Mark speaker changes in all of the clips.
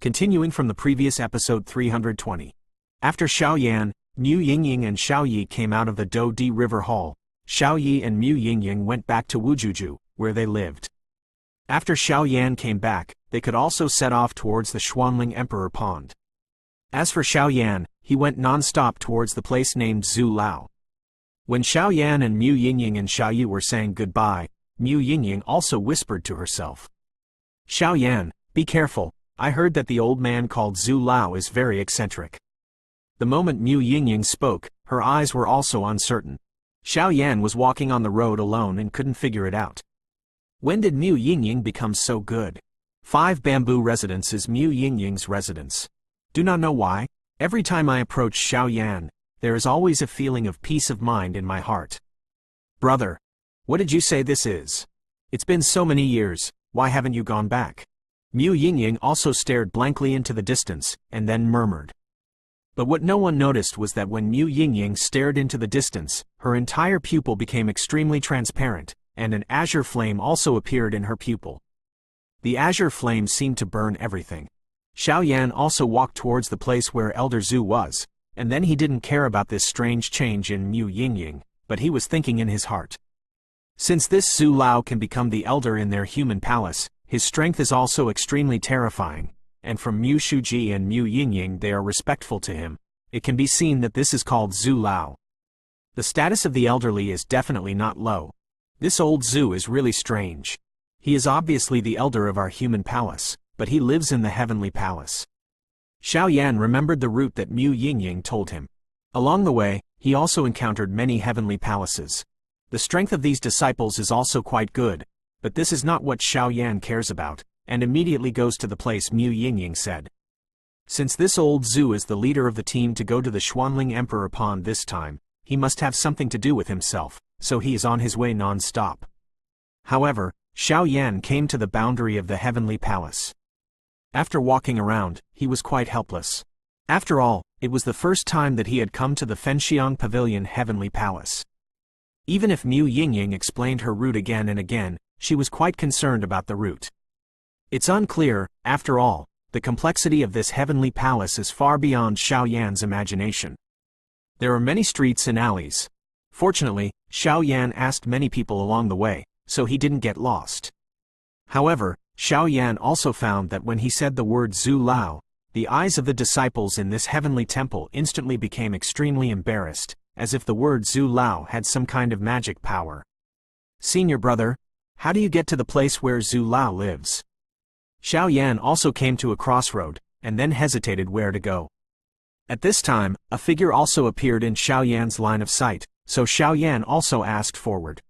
Speaker 1: Continuing from the previous episode 320. After Xiao Yan, Mu Yingying and Xiao Yi came out of the Do Di River Hall, Xiao Yi and Mu Yingying went back to Wujuju, where they lived. After Xiao Yan came back, they could also set off towards the Xuanling Emperor Pond. As for Xiao Yan, he went non-stop towards the place named Zhu Lao. When Xiao Yan and Mu Yingying and Xiao Yi were saying goodbye, Mu Yingying also whispered to herself. Xiao Yan, be careful, I heard that the old man called Zhu Lao is very eccentric. The moment Mu Yingying spoke, her eyes were also uncertain. Xiao Yan was walking on the road alone and couldn't figure it out. When did Mu Yingying become so good? 5 Bamboo Residence is Mu Yingying's residence. Do not know why, every time I approach Xiao Yan, there is always a feeling of peace of mind in my heart. Brother, what did you say this is? It's been so many years, why haven't you gone back? Mu Yingying also stared blankly into the distance, and then murmured. But what no one noticed was that when Mu Yingying stared into the distance, her entire pupil became extremely transparent, and an azure flame also appeared in her pupil. The azure flame seemed to burn everything. Xiao Yan also walked towards the place where Elder Zhu was, and then he didn't care about this strange change in Mu Yingying, but he was thinking in his heart. Since this Zhu Lao can become the elder in their human palace, his strength is also extremely terrifying, and from Mu Shuji and Mu Yingying they are respectful to him. It can be seen that this is called Zhu Lao. The status of the elderly is definitely not low. This old Zhu is really strange. He is obviously the elder of our human palace, but he lives in the heavenly palace. Xiao Yan remembered the route that Mu Yingying told him. Along the way, he also encountered many heavenly palaces. The strength of these disciples is also quite good, but this is not what Xiao Yan cares about, and immediately goes to the place Mu Yingying said. Since this old Zhu is the leader of the team to go to the Xuanling Emperor Pond this time, he must have something to do with himself, so he is on his way non-stop. However, Xiao Yan came to the boundary of the heavenly palace. After walking around, he was quite helpless. After all, it was the first time that he had come to the Fenxiang Pavilion Heavenly Palace. Even if Mu Yingying explained her route again and again, she was quite concerned about the route. It's unclear, after all, the complexity of this heavenly palace is far beyond Xiao Yan's imagination. There are many streets and alleys. Fortunately, Xiao Yan asked many people along the way, so he didn't get lost. However, Xiao Yan also found that when he said the word Zhu Lao, the eyes of the disciples in this heavenly temple instantly became extremely embarrassed, as if the word Zhu Lao had some kind of magic power. Senior brother, how do you get to the place where Zhu Lao lives? Xiao Yan also came to a crossroad, and then hesitated where to go. At this time, a figure also appeared in Xiao Yan's line of sight, so Xiao Yan also asked forward.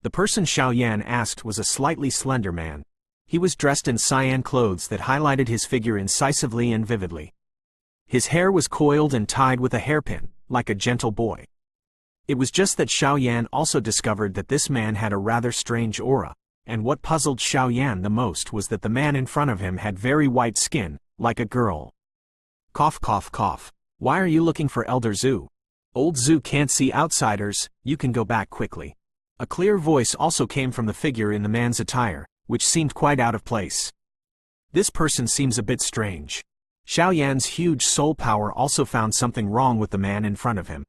Speaker 1: The person Xiao Yan asked was a slightly slender man. He was dressed in cyan clothes that highlighted his figure incisively and vividly. His hair was coiled and tied with a hairpin, like a gentle boy. It was just that Xiao Yan also discovered that this man had a rather strange aura, and what puzzled Xiao Yan the most was that the man in front of him had very white skin, like a girl. Cough cough cough. Why are you looking for Elder Zhu? Old Zhu can't see outsiders, you can go back quickly. A clear voice also came from the figure in the man's attire, which seemed quite out of place. This person seems a bit strange. Xiao Yan's huge soul power also found something wrong with the man in front of him.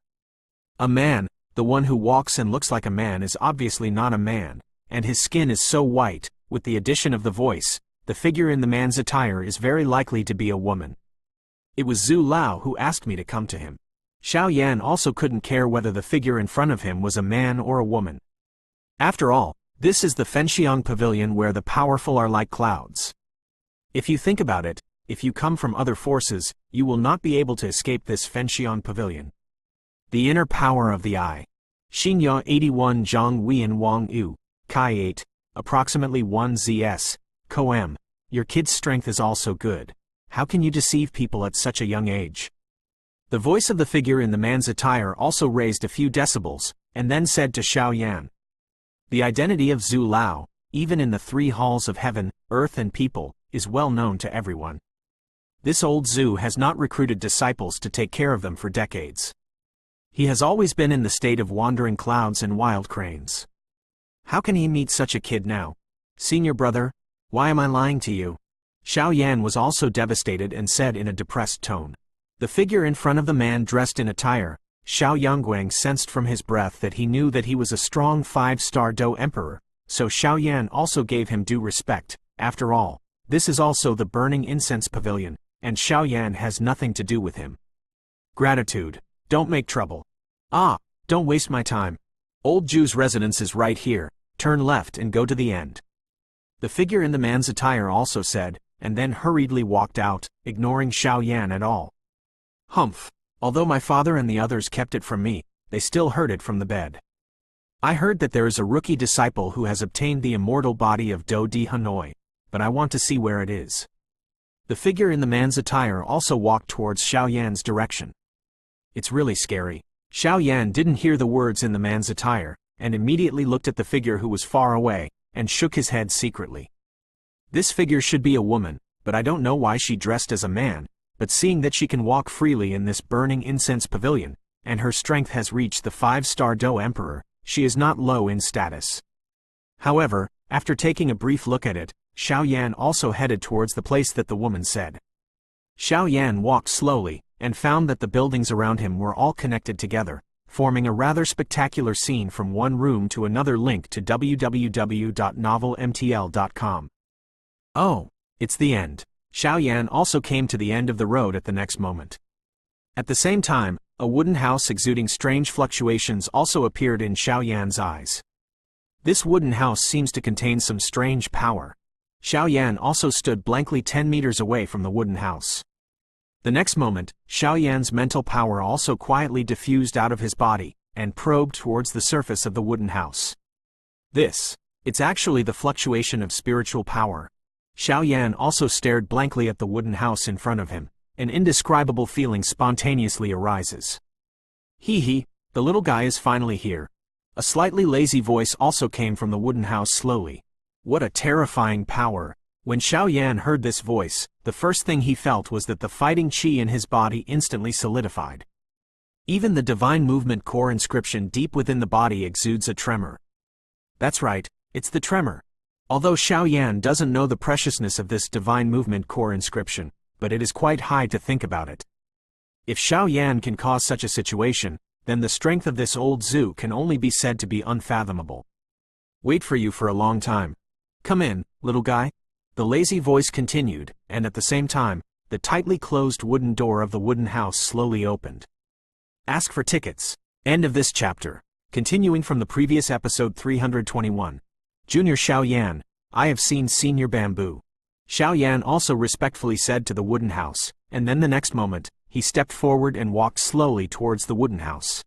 Speaker 1: A man, the one who walks and looks like a man is obviously not a man, and his skin is so white, with the addition of the voice, the figure in the man's attire is very likely to be a woman. It was Zhu Lao who asked me to come to him. Xiao Yan also couldn't care whether the figure in front of him was a man or a woman. After all, this is the Fenxiang Pavilion where the powerful are like clouds. If you think about it, if you come from other forces, you will not be able to escape this Fenxiang Pavilion. The inner power of the eye. Xinya 81 Zhang Wian Wang Yu, Kai 8, approximately 1 ZS, Koem. Your kid's strength is also good. How can you deceive people at such a young age? The voice of the figure in the man's attire also raised a few decibels, and then said to Xiao Yan. The identity of Zhu Lao, even in the 3 halls of heaven, earth and people, is well known to everyone. This old Zhu has not recruited disciples to take care of them for decades. He has always been in the state of wandering clouds and wild cranes. How can he meet such a kid now? Senior brother, why am I lying to you? Xiao Yan was also devastated and said in a depressed tone. The figure in front of the man dressed in attire, Xiao Yangguang sensed from his breath that he knew that he was a strong 5-star Do Emperor, so Xiao Yan also gave him due respect. After all, this is also the Burning Incense Pavilion, and Xiao Yan has nothing to do with him. Gratitude. Don't make trouble. Ah, don't waste my time. Old Ju's residence is right here, turn left and go to the end. The figure in the man's attire also said, and then hurriedly walked out, ignoring Xiao Yan at all. Humph. Although my father and the others kept it from me, they still heard it from the bed. I heard that there is a rookie disciple who has obtained the immortal body of Do Di Hanoi, but I want to see where it is. The figure in the man's attire also walked towards Xiao Yan's direction. It's really scary. Xiao Yan didn't hear the words in the man's attire, and immediately looked at the figure who was far away, and shook his head secretly. This figure should be a woman, but I don't know why she dressed as a man, but seeing that she can walk freely in this Burning Incense Pavilion, and her strength has reached the 5-star Do Emperor, she is not low in status. However, after taking a brief look at it, Xiao Yan also headed towards the place that the woman said. Xiao Yan walked slowly, and found that the buildings around him were all connected together, forming a rather spectacular scene from one room to another. Link to www.novelmtl.com. Oh, it's the end. Xiao Yan also came to the end of the road at the next moment. At the same time, a wooden house exuding strange fluctuations also appeared in Xiao Yan's eyes. This wooden house seems to contain some strange power. Xiao Yan also stood blankly 10 meters away from the wooden house. The next moment, Xiao Yan's mental power also quietly diffused out of his body, and probed towards the surface of the wooden house. It's actually the fluctuation of spiritual power. Xiao Yan also stared blankly at the wooden house in front of him. An indescribable feeling spontaneously arises. Hee, the little guy is finally here. A slightly lazy voice also came from the wooden house slowly. What a terrifying power! When Xiao Yan heard this voice, the first thing he felt was that the fighting qi in his body instantly solidified. Even the divine movement core inscription deep within the body exudes a tremor. That's right, it's the tremor. Although Xiao Yan doesn't know the preciousness of this divine movement core inscription, but it is quite high to think about it. If Xiao Yan can cause such a situation, then the strength of this old Zhu can only be said to be unfathomable. Wait for you for a long time. Come in, little guy. The lazy voice continued, and at the same time, the tightly closed wooden door of the wooden house slowly opened. Ask for tickets. End of this chapter. Continuing from the previous episode 321. Junior Xiao Yan, I have seen Senior Bamboo. Xiao Yan also respectfully said to the wooden house, and then the next moment, he stepped forward and walked slowly towards the wooden house.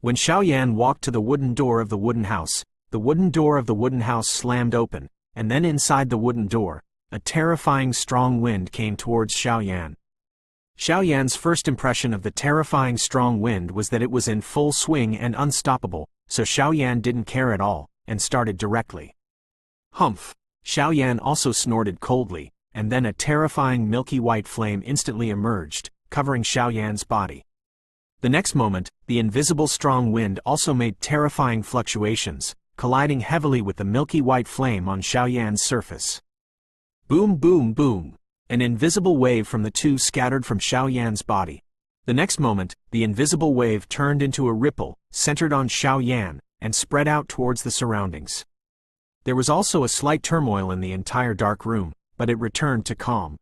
Speaker 1: When Xiao Yan walked to the wooden door of the wooden house slammed open, and then inside the wooden door, a terrifying strong wind came towards Xiao Yan. Xiao Yan's first impression of the terrifying strong wind was that it was in full swing and unstoppable, so Xiao Yan didn't care at all, and started directly. Humph! Xiao Yan also snorted coldly, and then a terrifying milky white flame instantly emerged, covering Xiao Yan's body. The next moment, the invisible strong wind also made terrifying fluctuations, colliding heavily with the milky white flame on Xiao Yan's surface. Boom boom boom! An invisible wave from the two scattered from Xiao Yan's body. The next moment, the invisible wave turned into a ripple, centered on Xiao Yan, and spread out towards the surroundings. There was also a slight turmoil in the entire dark room, but it returned to calm.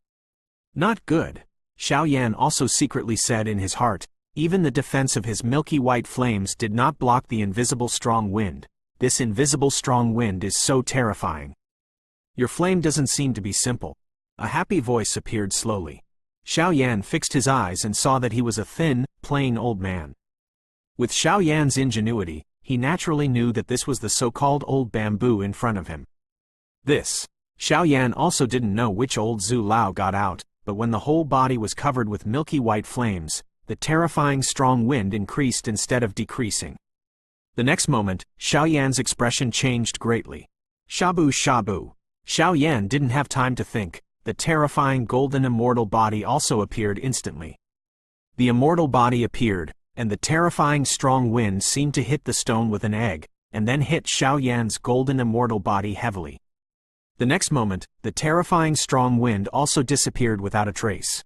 Speaker 1: Not good. Xiao Yan also secretly said in his heart, even the defense of his milky white flames did not block the invisible strong wind. This invisible strong wind is so terrifying. Your flame doesn't seem to be simple. A happy voice appeared slowly. Xiao Yan fixed his eyes and saw that he was a thin, plain old man. With Xiao Yan's ingenuity, he naturally knew that this was the so-called old bamboo in front of him. Xiao Yan also didn't know which old Zhu Lao got out, but when the whole body was covered with milky white flames, the terrifying strong wind increased instead of decreasing. The next moment, Xiao Yan's expression changed greatly. Shabu shabu! Xiao Yan didn't have time to think. The terrifying golden immortal body also appeared instantly. The immortal body appeared, and the terrifying strong wind seemed to hit the stone with an egg, and then hit Xiao Yan's golden immortal body heavily. The next moment, the terrifying strong wind also disappeared without a trace.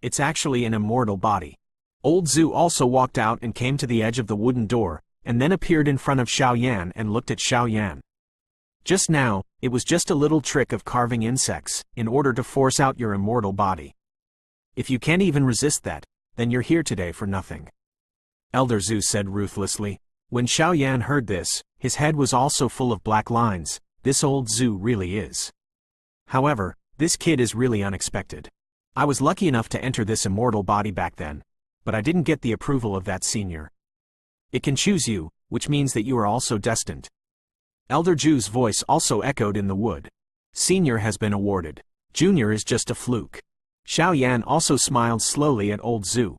Speaker 1: It's actually an immortal body. Old Zhu also walked out and came to the edge of the wooden door, and then appeared in front of Xiao Yan and looked at Xiao Yan. Just now, it was just a little trick of carving insects, in order to force out your immortal body. If you can't even resist that, then you're here today for nothing. Elder Zhu said ruthlessly. When Xiao Yan heard this, his head was also full of black lines. This old Zhu really is. However, this kid is really unexpected. I was lucky enough to enter this immortal body back then, but I didn't get the approval of that senior. It can choose you, which means that you are also destined. Elder Zhu's voice also echoed in the wood. Senior has been awarded. Junior is just a fluke. Xiao Yan also smiled slowly at old Zhu.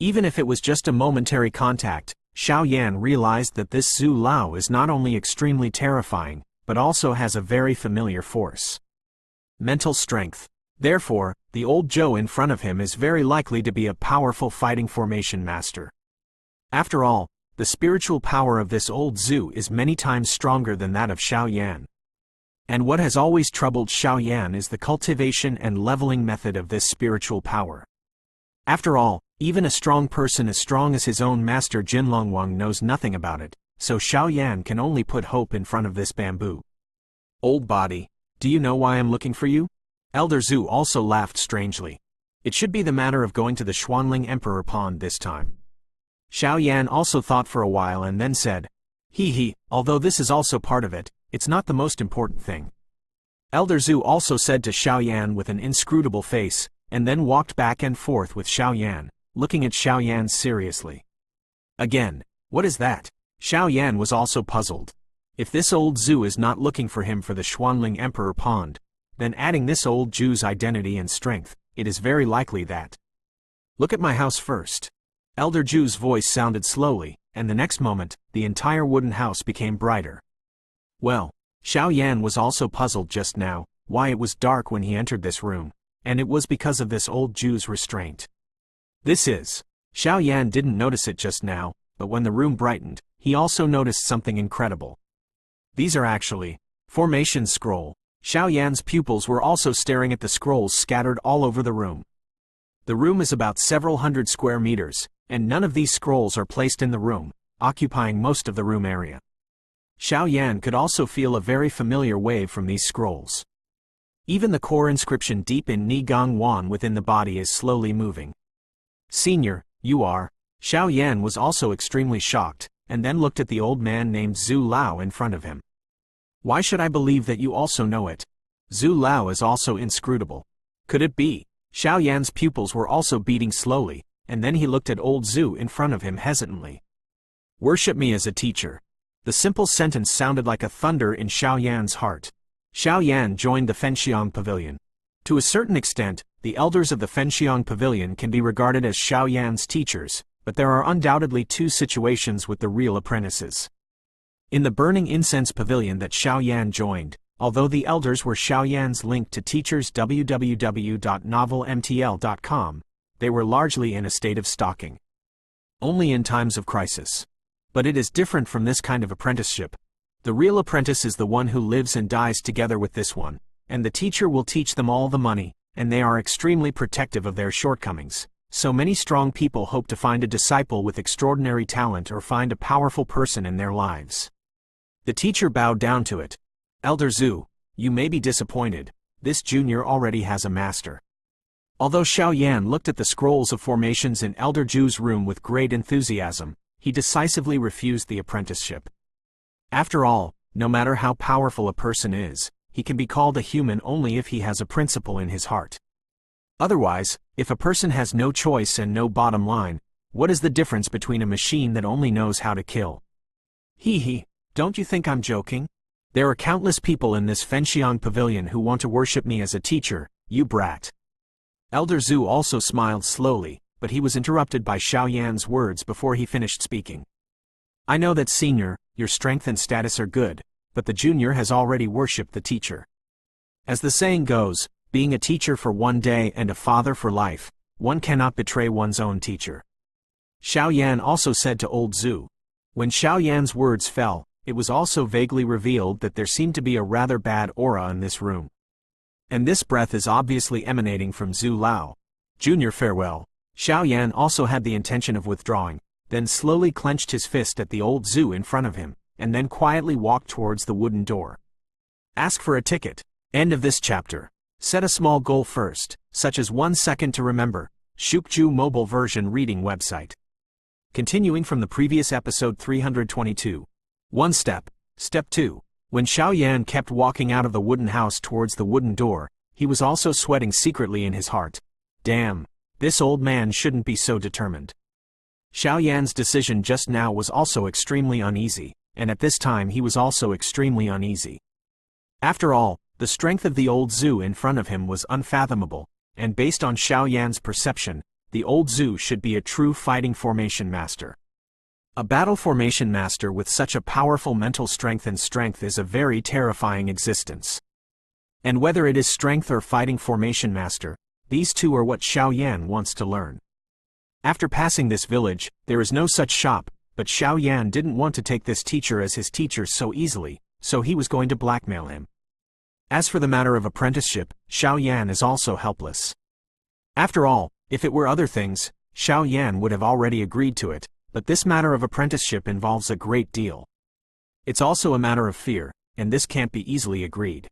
Speaker 1: Even if it was just a momentary contact, Xiao Yan realized that this Zhu Lao is not only extremely terrifying, but also has a very familiar force. Mental strength. Therefore, the old Zhou in front of him is very likely to be a powerful fighting formation master. After all, the spiritual power of this old Zhu is many times stronger than that of Xiao Yan. And what has always troubled Xiao Yan is the cultivation and leveling method of this spiritual power. After all, even a strong person as strong as his own master Jinlongwang knows nothing about it, so Xiao Yan can only put hope in front of this bamboo. Old body, do you know why I'm looking for you? Elder Zhu also laughed strangely. It should be the matter of going to the Xuanling Emperor Pond this time. Xiao Yan also thought for a while and then said, although this is also part of it, it's not the most important thing. Elder Zhu also said to Xiao Yan with an inscrutable face, and then walked back and forth with Xiao Yan, looking at Xiao Yan seriously. Again, what is that? Xiao Yan was also puzzled. If this old Zhu is not looking for him for the Xuanling Emperor Pond, then adding this old Zhu's identity and strength, it is very likely that. Look at my house first. Elder Zhu's voice sounded slowly, and the next moment, the entire wooden house became brighter. Well, Xiao Yan was also puzzled just now, why it was dark when he entered this room, and it was because of this old Zhu's restraint. Xiao Yan didn't notice it just now, but when the room brightened, he also noticed something incredible. These are actually formation scroll. Xiao Yan's pupils were also staring at the scrolls scattered all over the room. The room is about several hundred square meters, and none of these scrolls are placed in the room, occupying most of the room area. Xiao Yan could also feel a very familiar wave from these scrolls. Even the core inscription deep in Ni Gong Wan within the body is slowly moving. Senior, you are. Xiao Yan was also extremely shocked, and then looked at the old man named Zhu Lao in front of him. Why should I believe that you also know it? Zhu Lao is also inscrutable. Could it be? Xiao Yan's pupils were also beating slowly, and then he looked at old Zhu in front of him hesitantly. Worship me as a teacher. The simple sentence sounded like a thunder in Xiao Yan's heart. Xiao Yan joined the Fenxiang Pavilion. To a certain extent, the elders of the Fenxiang Pavilion can be regarded as Xiao Yan's teachers, but there are undoubtedly two situations with the real apprentices. In the Burning Incense Pavilion that Xiao Yan joined, although the elders were Xiao Yan's link to teachers www.novelmtl.com, they were largely in a state of stalking. Only in times of crisis. But it is different from this kind of apprenticeship. The real apprentice is the one who lives and dies together with this one, and the teacher will teach them all the money, and they are extremely protective of their shortcomings. So many strong people hope to find a disciple with extraordinary talent or find a powerful person in their lives. The teacher bowed down to it. Elder Zhu, you may be disappointed, this junior already has a master. Although Xiao Yan looked at the scrolls of formations in Elder Zhu's room with great enthusiasm, he decisively refused the apprenticeship. After all, no matter how powerful a person is, he can be called a human only if he has a principle in his heart. Otherwise, if a person has no choice and no bottom line, what is the difference between a machine that only knows how to kill? Don't you think I'm joking? There are countless people in this Fenxiang Pavilion who want to worship me as a teacher, you brat. Elder Zhu also smiled slowly, but he was interrupted by Xiao Yan's words before he finished speaking. I know that senior, your strength and status are good, but the junior has already worshipped the teacher. As the saying goes, being a teacher for one day and a father for life, one cannot betray one's own teacher. Xiao Yan also said to old Zhu. When Xiao Yan's words fell, it was also vaguely revealed that there seemed to be a rather bad aura in this room. And this breath is obviously emanating from Zhu Lao. Junior, farewell. Xiao Yan also had the intention of withdrawing, then slowly clenched his fist at the old Zhu in front of him, and then quietly walked towards the wooden door. Ask for a ticket. End of this chapter. Set a small goal first, such as 1 second to remember. Shukju mobile version reading website. Continuing from the previous episode 322. 1 step. Step 2. When Xiao Yan kept walking out of the wooden house towards the wooden door, he was also sweating secretly in his heart. Damn, this old man shouldn't be so determined. Xiao Yan's decision just now was also extremely uneasy, and at this time he was also extremely uneasy. After all, the strength of the old Zhu in front of him was unfathomable, and based on Xiao Yan's perception, the old Zhu should be a true fighting formation master. A battle formation master with such a powerful mental strength is a very terrifying existence. And whether it is strength or fighting formation master, these two are what Xiao Yan wants to learn. After passing this village, there is no such shop, but Xiao Yan didn't want to take this teacher as his teacher so easily, so he was going to blackmail him. As for the matter of apprenticeship, Xiao Yan is also helpless. After all, if it were other things, Xiao Yan would have already agreed to it, but this matter of apprenticeship involves a great deal. It's also a matter of fear, and this can't be easily agreed.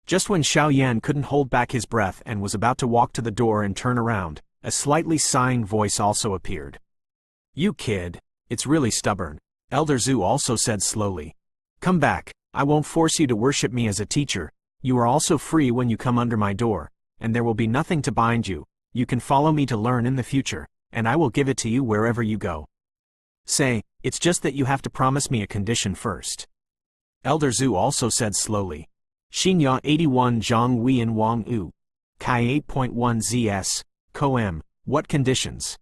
Speaker 1: Just when Xiao Yan couldn't hold back his breath and was about to walk to the door and turn around, a slightly sighing voice also appeared. You kid, it's really stubborn, Elder Zhu also said slowly. Come back, I won't force you to worship me as a teacher. You are also free when you come under my door, and there will be nothing to bind you. You can follow me to learn in the future, and I will give it to you wherever you go. Say, it's just that you have to promise me a condition first. Elder Zhu also said slowly. Xinya 81 Zhang Huiyan Wang U. Kai 8.1 ZS, Koem, what conditions?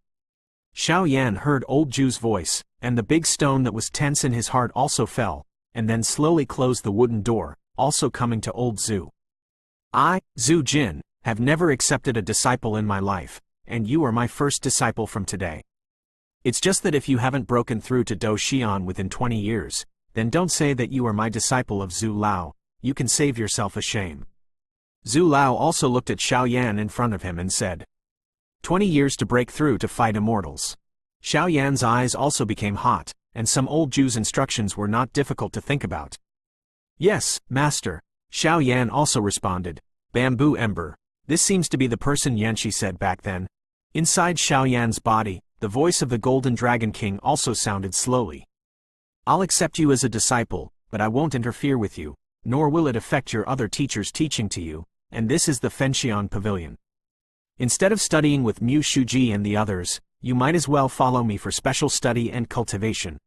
Speaker 1: Xiao Yan heard old Zhu's voice, and the big stone that was tense in his heart also fell, and then slowly closed the wooden door, also coming to old Zhu. I, Zhu Jin, have never accepted a disciple in my life, and you are my first disciple from today. It's just that if you haven't broken through to Do Xian within 20 years, then don't say that you are my disciple of Zhu Lao, you can save yourself a shame. Zhu Lao also looked at Xiao Yan in front of him and said, 20 years to break through to fight immortals. Xiao Yan's eyes also became hot, and some old Zhu's instructions were not difficult to think about. Yes, master, Xiao Yan also responded. Bamboo Ember. This seems to be the person Yanshi said back then. Inside Xiao Yan's body, the voice of the Golden Dragon King also sounded slowly. I'll accept you as a disciple, but I won't interfere with you, nor will it affect your other teachers teaching to you, and this is the Fenxiang Pavilion. Instead of studying with Mu Shuji and the others, you might as well follow me for special study and cultivation.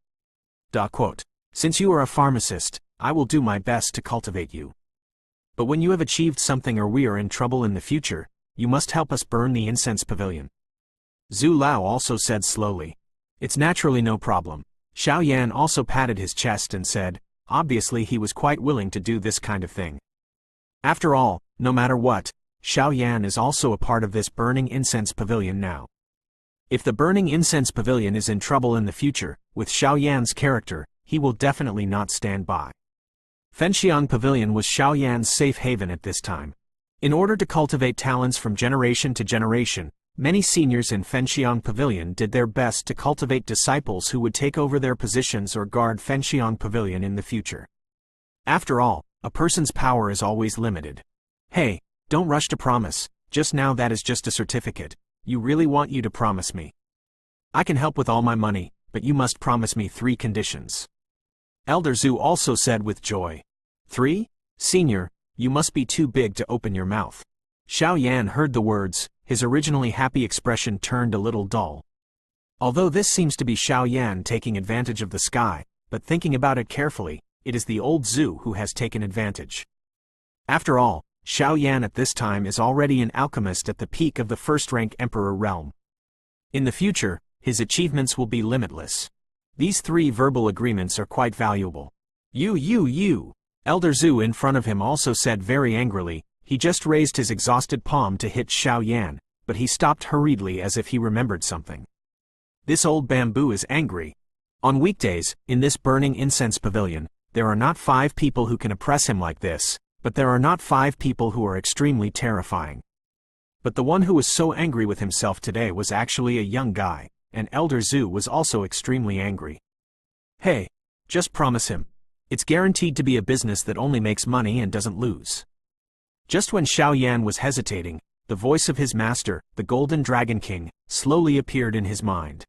Speaker 1: Quote. Since you are a pharmacist, I will do my best to cultivate you. But when you have achieved something or we are in trouble in the future, you must help us burn the incense pavilion. Zhu Lao also said slowly. It's naturally no problem. Xiao Yan also patted his chest and said, obviously he was quite willing to do this kind of thing. After all, no matter what, Xiao Yan is also a part of this burning incense pavilion now. If the burning incense pavilion is in trouble in the future, with Xiao Yan's character, he will definitely not stand by. Fenxiang Pavilion was Xiao Yan's safe haven at this time. In order to cultivate talents from generation to generation, many seniors in Fenxiang Pavilion did their best to cultivate disciples who would take over their positions or guard Fenxiang Pavilion in the future. After all, a person's power is always limited. Hey, don't rush to promise, just now that is just a certificate. You really want you to promise me. I can help with all my money, but you must promise me 3 conditions. Elder Zhu also said with joy. 3? Senior, you must be too big to open your mouth. Xiao Yan heard the words, his originally happy expression turned a little dull. Although this seems to be Xiao Yan taking advantage of the sky, but thinking about it carefully, it is the old Zhu who has taken advantage. After all, Xiao Yan at this time is already an alchemist at the peak of the first-rank emperor realm. In the future, his achievements will be limitless. These 3 verbal agreements are quite valuable. You. Elder Zhu in front of him also said very angrily. He just raised his exhausted palm to hit Xiao Yan, but he stopped hurriedly as if he remembered something. This old bamboo is angry. On weekdays, in this burning incense pavilion, there are not 5 people who can oppress him like this, but there are not 5 people who are extremely terrifying. But the one who was so angry with himself today was actually a young guy, and Elder Zhu was also extremely angry. Hey, just promise him. It's guaranteed to be a business that only makes money and doesn't lose. Just when Xiao Yan was hesitating, the voice of his master, the Golden Dragon King, slowly appeared in his mind.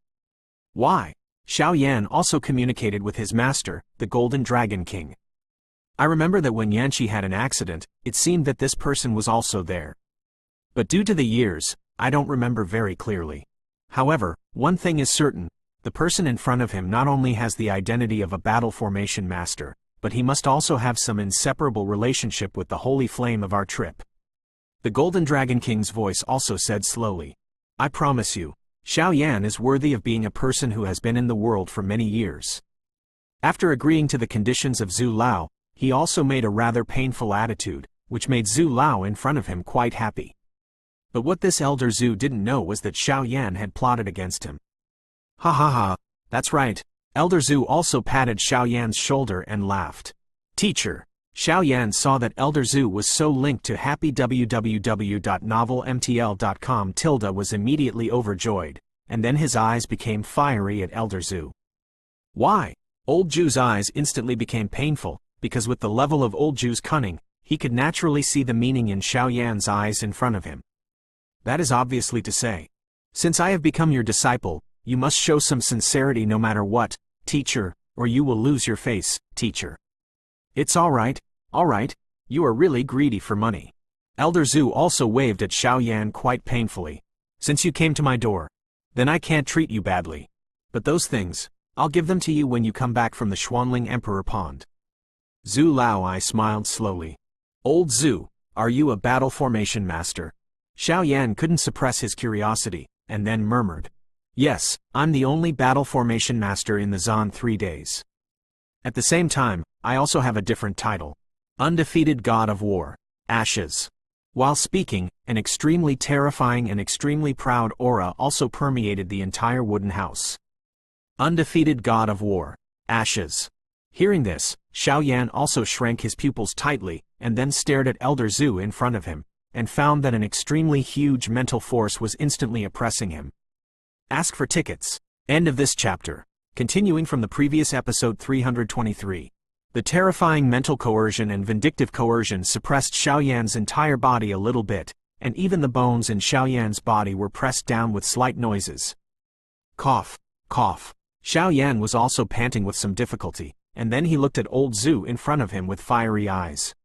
Speaker 1: Why? Xiao Yan also communicated with his master, the Golden Dragon King. I remember that when Yanqi had an accident, it seemed that this person was also there. But due to the years, I don't remember very clearly. However, one thing is certain, the person in front of him not only has the identity of a battle formation master, but he must also have some inseparable relationship with the holy flame of our trip. The Golden Dragon King's voice also said slowly, I promise you, Xiao Yan is worthy of being a person who has been in the world for many years. After agreeing to the conditions of Zhu Lao, he also made a rather painful attitude, which made Zhu Lao in front of him quite happy. But what this Elder Zhu didn't know was that Xiao Yan had plotted against him. Ha ha ha, that's right. Elder Zhu also patted Xiao Yan's shoulder and laughed. Teacher. Xiao Yan saw that Elder Zhu was so linked to happy www.novelmtl.com was immediately overjoyed, and then his eyes became fiery at Elder Zhu. Why? Old Zhu's eyes instantly became painful, because with the level of Old Zhu's cunning, he could naturally see the meaning in Xiao Yan's eyes in front of him. That is obviously to say, since I have become your disciple, you must show some sincerity no matter what, teacher, or you will lose your face, teacher. It's all right, you are really greedy for money. Elder Zhu also waved at Xiao Yan quite painfully. Since you came to my door, then I can't treat you badly. But those things, I'll give them to you when you come back from the Xuanling Emperor Pond. Zhu Lao smiled slowly. Old Zhu, are you a battle formation master? Xiao Yan couldn't suppress his curiosity, and then murmured. Yes, I'm the only battle formation master in the Zon 3 days. At the same time, I also have a different title. Undefeated God of War. Ashes. While speaking, an extremely terrifying and extremely proud aura also permeated the entire wooden house. Undefeated God of War. Ashes. Hearing this, Xiao Yan also shrank his pupils tightly, and then stared at Elder Zhu in front of him, and found that an extremely huge mental force was instantly oppressing him. Ask for tickets. End of this chapter. Continuing from the previous episode 323. The terrifying mental coercion and vindictive coercion suppressed Xiao Yan's entire body a little bit, and even the bones in Xiao Yan's body were pressed down with slight noises. Cough, cough. Xiao Yan was also panting with some difficulty, and then he looked at Old Zhu in front of him with fiery eyes.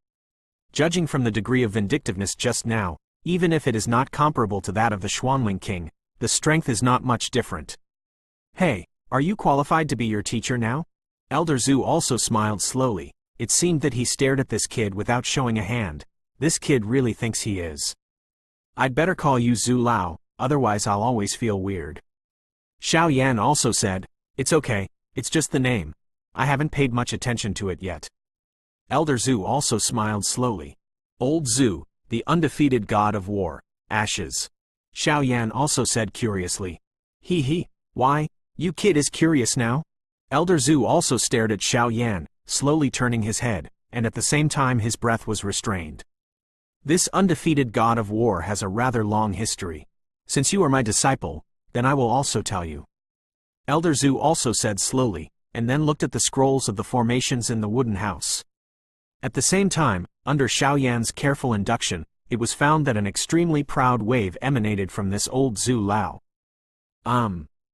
Speaker 1: Judging from the degree of vindictiveness just now, even if it is not comparable to that of the Xuanling King, the strength is not much different. Hey, are you qualified to be your teacher now? Elder Zhu also smiled slowly. It seemed that he stared at this kid without showing a hand. This kid really thinks he is. I'd better call you Zhu Lao, otherwise I'll always feel weird. Xiao Yan also said, It's okay, it's just the name. I haven't paid much attention to it yet. Elder Zhu also smiled slowly. Old Zhu, the undefeated God of War. Ashes. Xiao Yan also said curiously. Why, you kid is curious now? Elder Zhu also stared at Xiao Yan, slowly turning his head, and at the same time his breath was restrained. This undefeated God of War has a rather long history. Since you are my disciple, then I will also tell you. Elder Zhu also said slowly, and then looked at the scrolls of the formations in the wooden house. At the same time, under Xiao Yan's careful induction, it was found that an extremely proud wave emanated from this old Zhu Lao.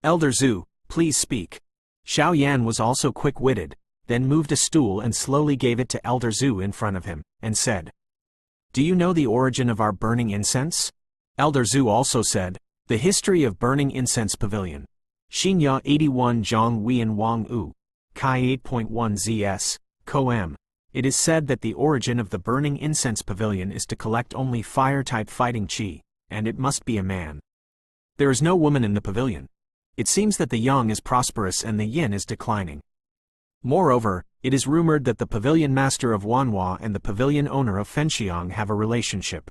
Speaker 1: Elder Zhu, please speak. Xiao Yan was also quick-witted, then moved a stool and slowly gave it to Elder Zhu in front of him, and said, Do you know the origin of our burning incense? Elder Zhu also said, The history of burning incense pavilion. Xinya 81 Zhang Wian Wang U. Kai 8.1 ZS, Coem. It is said that the origin of the burning incense pavilion is to collect only fire-type fighting chi, and it must be a man. There is no woman in the pavilion. It seems that the yang is prosperous and the yin is declining. Moreover, it is rumored that the pavilion master of Wanhua and the pavilion owner of Fenxiang have a relationship.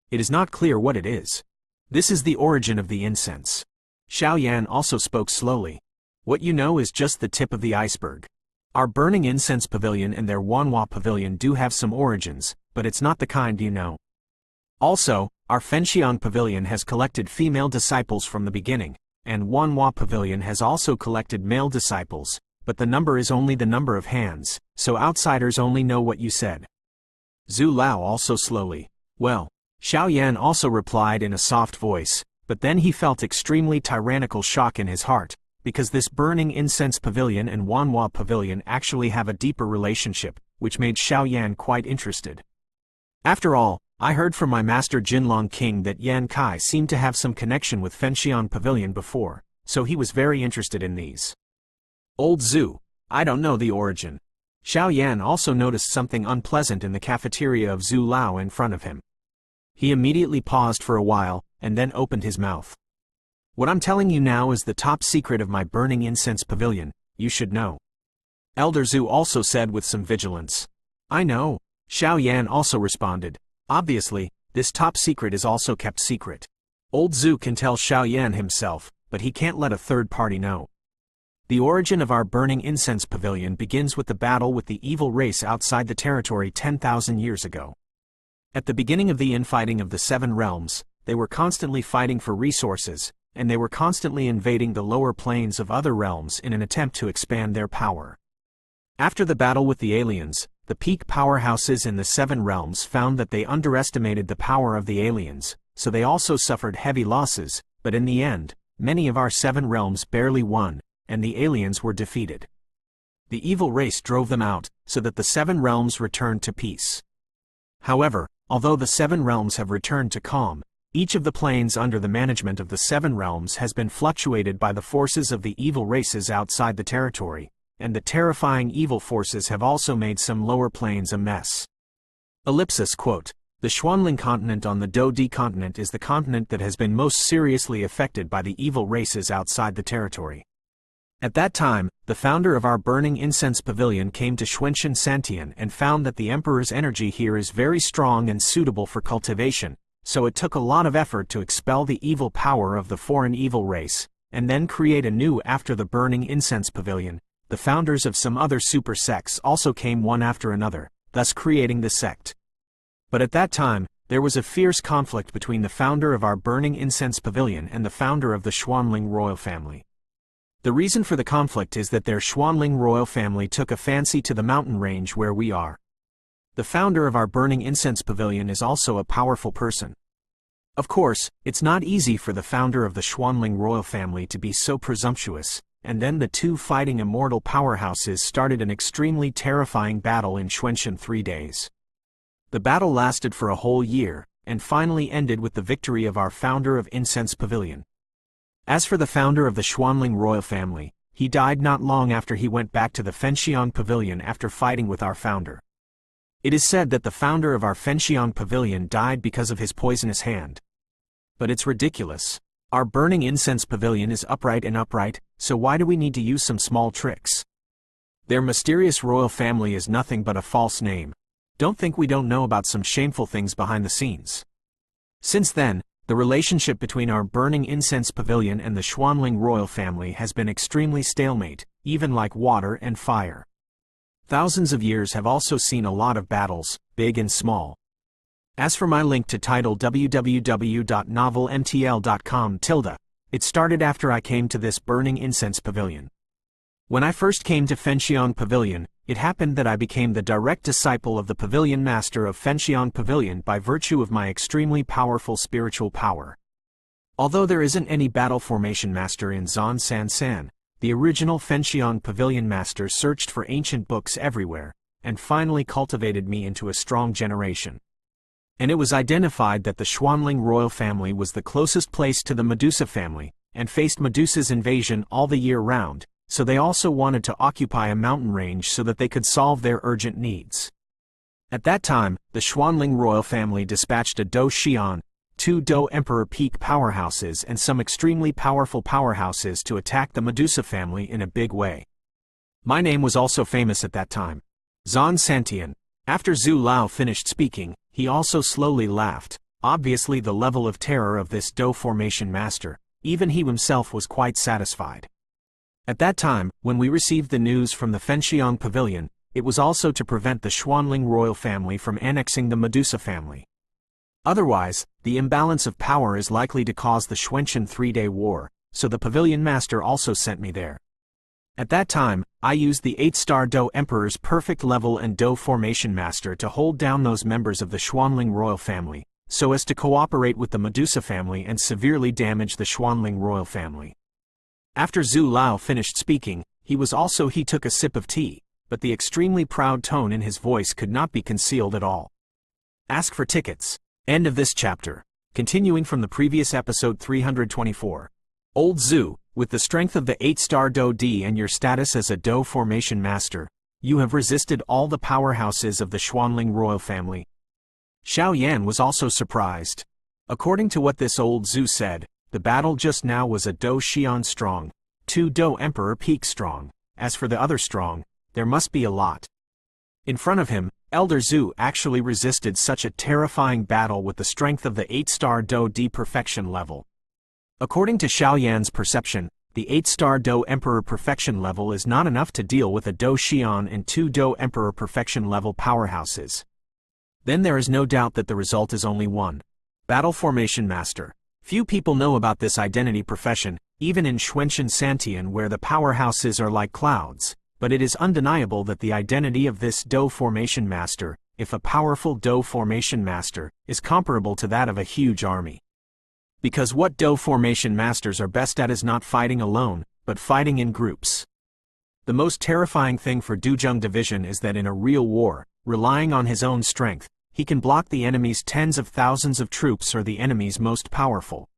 Speaker 1: It is not clear what it is. This is the origin of the incense. Xiao Yan also spoke slowly. What you know is just the tip of the iceberg. Our Burning Incense Pavilion and their Wanhua Pavilion do have some origins, but it's not the kind you know. Also, our Fenxiang Pavilion has collected female disciples from the beginning, and Wanhua Pavilion has also collected male disciples, but the number is only the number of hands, so outsiders only know what you said. Zhu Lao also slowly. Well, Xiao Yan also replied in a soft voice, but then he felt extremely tyrannical shock in his heart, because this Burning Incense Pavilion and Wanhua Pavilion actually have a deeper relationship, which made Xiao Yan quite interested. After all, I heard from my master Jinlong King that Yan Kai seemed to have some connection with Fenxiang Pavilion before, so he was very interested in these. Old Zhu, I don't know the origin. Xiao Yan also noticed something unpleasant in the cafeteria of Zhu Lao in front of him. He immediately paused for a while, and then opened his mouth. What I'm telling you now is the top secret of my Burning Incense Pavilion, you should know. Elder Zhu also said with some vigilance. I know, Xiao Yan also responded. Obviously, this top secret is also kept secret. Old Zhu can tell Xiao Yan himself, but he can't let a third party know. The origin of our Burning Incense Pavilion begins with the battle with the evil race outside the territory 10,000 years ago. At the beginning of the infighting of the Seven Realms, they were constantly fighting for resources, and they were constantly invading the lower planes of other realms in an attempt to expand their power. After the battle with the aliens, the peak powerhouses in the Seven Realms found that they underestimated the power of the aliens, so they also suffered heavy losses, but in the end, many of our Seven Realms barely won, and the aliens were defeated. The evil race drove them out, so that the Seven Realms returned to peace. However, although the Seven Realms have returned to calm, each of the planes under the management of the Seven Realms has been fluctuated by the forces of the evil races outside the territory, and the terrifying evil forces have also made some lower planes a mess. Ellipsis quote, the Xuanling continent on the Btth continent is the continent that has been most seriously affected by the evil races outside the territory. At that time, the founder of our Burning Incense Pavilion came to Xuanxin Santian and found that the Emperor's energy here is very strong and suitable for cultivation, so it took a lot of effort to expel the evil power of the foreign evil race, and then create a new after the Burning Incense Pavilion. The founders of some other super sects also came one after another, thus creating the sect. But at that time, there was a fierce conflict between the founder of our Burning Incense Pavilion and the founder of the Xuanling royal family. The reason for the conflict is that their Xuanling royal family took a fancy to the mountain range where we are. The founder of our Burning Incense Pavilion is also a powerful person. Of course, it's not easy for the founder of the Xuanling royal family to be so presumptuous, and then the two fighting immortal powerhouses started an extremely terrifying battle in Xuanxin 3 days. The battle lasted for a whole year, and finally ended with the victory of our founder of Incense Pavilion. As for the founder of the Xuanling royal family, he died not long after he went back to the Fenxiang Pavilion after fighting with our founder. It is said that the founder of our Fenxiang Pavilion died because of his poisonous hand. But it's ridiculous. Our Burning Incense Pavilion is upright and upright, so why do we need to use some small tricks? Their mysterious royal family is nothing but a false name. Don't think we don't know about some shameful things behind the scenes. Since then, the relationship between our Burning Incense Pavilion and the Xuanling royal family has been extremely stalemate, even like water and fire. Thousands of years have also seen a lot of battles, big and small. As for my link to title www.novelmtl.com, it started after I came to this Burning Incense Pavilion. When I first came to Fenxiang Pavilion, it happened that I became the direct disciple of the Pavilion Master of Fenxiang Pavilion by virtue of my extremely powerful spiritual power. Although there isn't any battle formation master in Zan San San, the original Fenxiang Pavilion Master searched for ancient books everywhere, and finally cultivated me into a strong generation. And it was identified that the Xuanling royal family was the closest place to the Medusa family, and faced Medusa's invasion all the year round, so they also wanted to occupy a mountain range so that they could solve their urgent needs. At that time, the Xuanling royal family dispatched a Do Xian, 2 Do Emperor peak powerhouses and some extremely powerful powerhouses to attack the Medusa family in a big way. My name was also famous at that time. Zan Santian. After Zhu Lao finished speaking, he also slowly laughed. Obviously the level of terror of this Do formation master, even he himself was quite satisfied. At that time, when we received the news from the Fenxiang Pavilion, it was also to prevent the Xuanling royal family from annexing the Medusa family. Otherwise, the imbalance of power is likely to cause the Xuantian 3-day war, so the Pavilion Master also sent me there. At that time, I used the 8-star Do Emperor's perfect level and Do Formation Master to hold down those members of the Xuanling royal family, so as to cooperate with the Medusa family and severely damage the Xuanling royal family. After Zhu Lao finished speaking, he took a sip of tea, but the extremely proud tone in his voice could not be concealed at all. Ask for tickets. End of this chapter. Continuing from the previous episode 324. Old Zhu, with the strength of the 8-star Do D and your status as a Do Formation Master, you have resisted all the powerhouses of the Xuanling royal family. Xiao Yan was also surprised. According to what this old Zhu said, the battle just now was a Do Xian strong, 2 Do Emperor peak strong. As for the other strong, there must be a lot. In front of him, Elder Zhu actually resisted such a terrifying battle with the strength of the 8-star Do D perfection level. According to Xiao Yan's perception, the 8-star Do Emperor perfection level is not enough to deal with a Do Xian and 2 Do Emperor perfection level powerhouses. Then there is no doubt that the result is only one. Battle Formation Master. Few people know about this identity profession, even in Xuantian Santian where the powerhouses are like clouds, but it is undeniable that the identity of this Do Formation Master, if a powerful Do Formation Master, is comparable to that of a huge army. Because what Do Formation Masters are best at is not fighting alone, but fighting in groups. The most terrifying thing for Duzhong Division is that in a real war, relying on his own strength, he can block the enemy's tens of thousands of troops or the enemy's most powerful.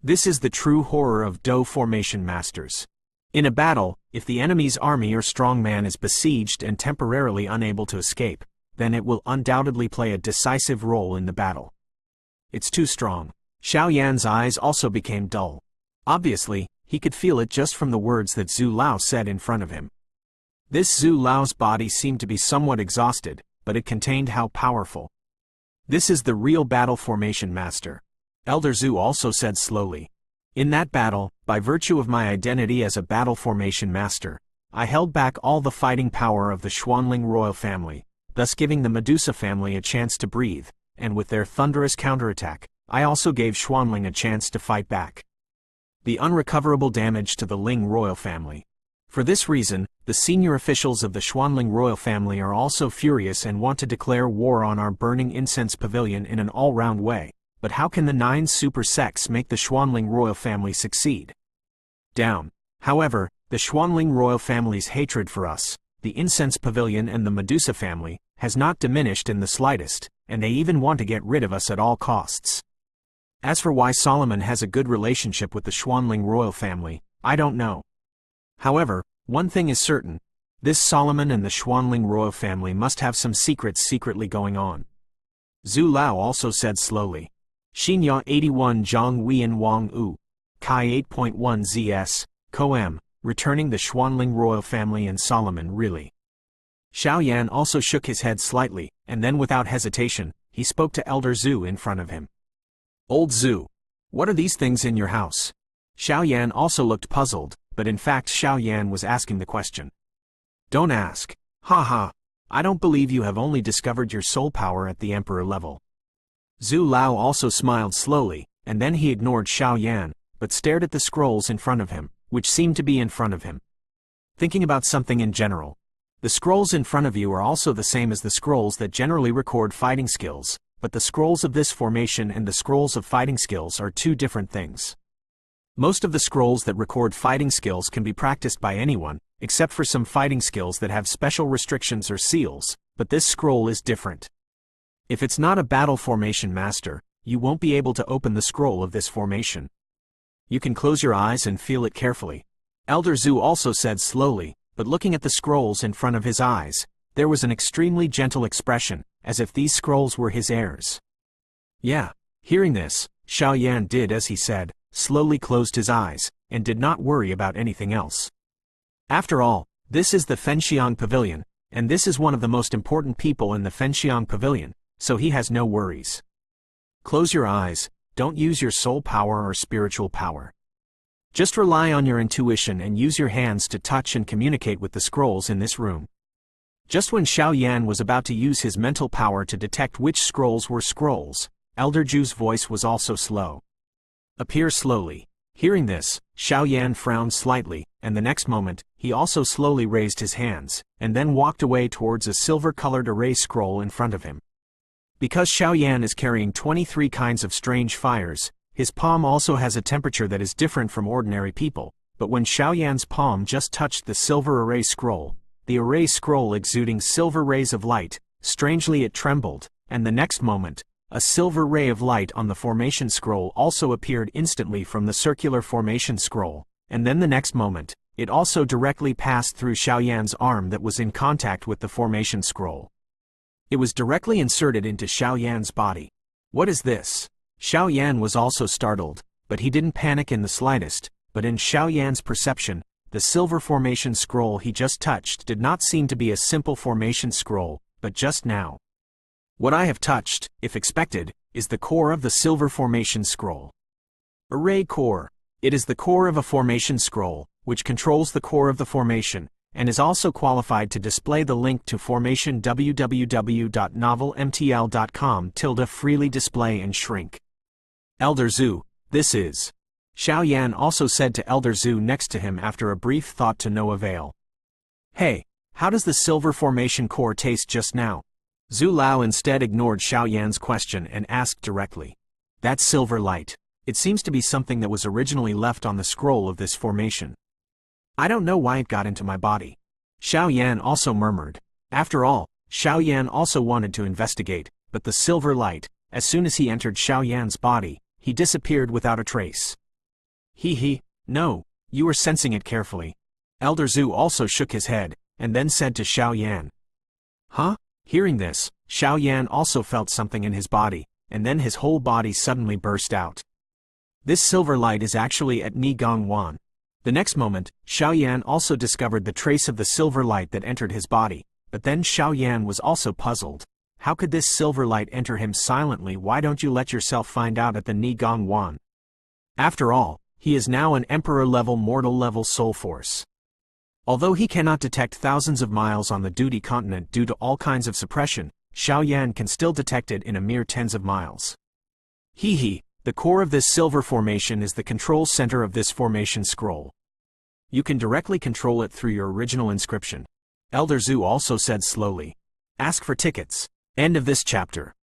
Speaker 1: This is the true horror of Do Formation Masters. In a battle, if the enemy's army or strongman is besieged and temporarily unable to escape, then it will undoubtedly play a decisive role in the battle. It's too strong. Xiao Yan's eyes also became dull. Obviously, he could feel it just from the words that Zhu Lao said in front of him. This Zhu Lao's body seemed to be somewhat exhausted, but it contained how powerful. This is the real Battle Formation Master. Elder Zhu also said slowly. In that battle, by virtue of my identity as a Battle Formation Master, I held back all the fighting power of the Xuanling royal family, thus giving the Medusa family a chance to breathe, and with their thunderous counterattack, I also gave Xuanling a chance to fight back. The unrecoverable damage to the Ling royal family. For this reason, the senior officials of the Xuanling royal family are also furious and want to declare war on our burning incense pavilion in an all-round way. But how can the 9 super sects make the Xuanling royal family succeed? Down. However, the Xuanling royal family's hatred for us, the incense pavilion and the Medusa family, has not diminished in the slightest, and they even want to get rid of us at all costs. As for why Solomon has a good relationship with the Xuanling royal family, I don't know. However, one thing is certain. This Solomon and the Xuanling royal family must have some secrets secretly going on. Zhu Lao also said slowly. Xinya 81 Zhang Weian Wang U. Kai 8.1 ZS, Koem, returning the Xuanling royal family and Solomon really. Xiao Yan also shook his head slightly, and then without hesitation, he spoke to Elder Zhu in front of him. Old Zhu, what are these things in your house? Xiao Yan also looked puzzled, but in fact Xiao Yan was asking the question. Don't ask. Ha. I don't believe you have only discovered your soul power at the Emperor level. Zhu Lao also smiled slowly, and then he ignored Xiao Yan, but stared at the scrolls in front of him, which seemed to be in front of him. Thinking about something in general. The scrolls in front of you are also the same as the scrolls that generally record fighting skills, but the scrolls of this formation and the scrolls of fighting skills are two different things. Most of the scrolls that record fighting skills can be practiced by anyone, except for some fighting skills that have special restrictions or seals, but this scroll is different. If it's not a Battle Formation Master, you won't be able to open the scroll of this formation. You can close your eyes and feel it carefully. Elder Zhu also said slowly, but looking at the scrolls in front of his eyes, there was an extremely gentle expression, as if these scrolls were his heirs. Yeah. Hearing this, Xiao Yan did as he said, slowly closed his eyes, and did not worry about anything else. After all, this is the Fenxiang Pavilion, and this is one of the most important people in the Fenxiang Pavilion, so he has no worries. Close your eyes, don't use your soul power or spiritual power. Just rely on your intuition and use your hands to touch and communicate with the scrolls in this room. Just when Xiao Yan was about to use his mental power to detect which scrolls were scrolls, Elder Zhu's voice was also slow. Appear slowly. Hearing this, Xiao Yan frowned slightly, and the next moment, he also slowly raised his hands, and then walked away towards a silver-colored array scroll in front of him. Because Xiao Yan is carrying 23 kinds of strange fires, his palm also has a temperature that is different from ordinary people, but when Xiao Yan's palm just touched the silver array scroll, the array scroll exuding silver rays of light, strangely it trembled, and the next moment, a silver ray of light on the formation scroll also appeared instantly from the circular formation scroll, and then the next moment, it also directly passed through Xiao Yan's arm that was in contact with the formation scroll. It was directly inserted into Xiao Yan's body. What is this? Xiao Yan was also startled, but he didn't panic in the slightest, but in Xiao Yan's perception, the silver formation scroll he just touched did not seem to be a simple formation scroll, but just now. What I have touched, if expected, is the core of the silver formation scroll. Array core. It is the core of a formation scroll, which controls the core of the formation, and is also qualified to display the link to formation www.novelmtl.com freely display and shrink. Elder Zhu, this is. Xiao Yan also said to Elder Zhu next to him after a brief thought to no avail. Hey, how does the silver formation core taste just now? Zhu Lao instead ignored Xiao Yan's question and asked directly. That silver light. It seems to be something that was originally left on the scroll of this formation. I don't know why it got into my body. Xiao Yan also murmured. After all, Xiao Yan also wanted to investigate, but the silver light, as soon as he entered Xiao Yan's body, he disappeared without a trace. No, you were sensing it carefully. Elder Zhu also shook his head, and then said to Xiao Yan. Huh? Hearing this, Xiao Yan also felt something in his body, and then his whole body suddenly burst out. This silver light is actually at Ni Gong Wan. The next moment, Xiao Yan also discovered the trace of the silver light that entered his body, but then Xiao Yan was also puzzled. How could this silver light enter him silently? Why don't you let yourself find out at the Ni Gong Wan? After all, he is now an emperor-level mortal-level soul force. Although he cannot detect thousands of miles on the duty continent due to all kinds of suppression, Xiao Yan can still detect it in a mere tens of miles. The core of this silver formation is the control center of this formation scroll. You can directly control it through your original inscription. Elder Zhu also said slowly. Ask for tickets. End of this chapter.